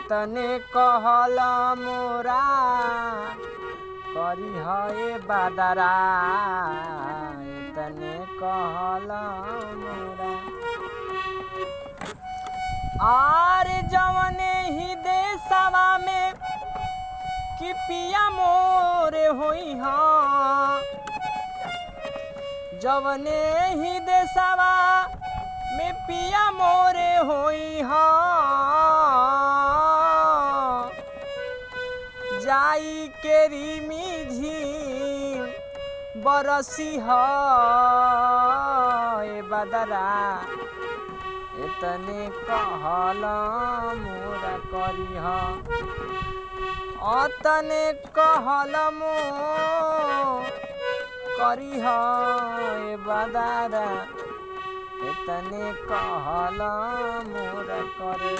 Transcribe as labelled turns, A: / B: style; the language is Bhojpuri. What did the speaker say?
A: इतने कहल मोरा करी है बदरा इतने कहल मोरा आर जवने ही देशवा में कि पिया मोरे होई हाँ जवने ही देशवा में पिया मोरे होई हाँ जाई के रिमी झीम बरसी है बदरा इतने कहल मोरा करी अतने कहल मो करी बदरा इतने कहल मोरा करी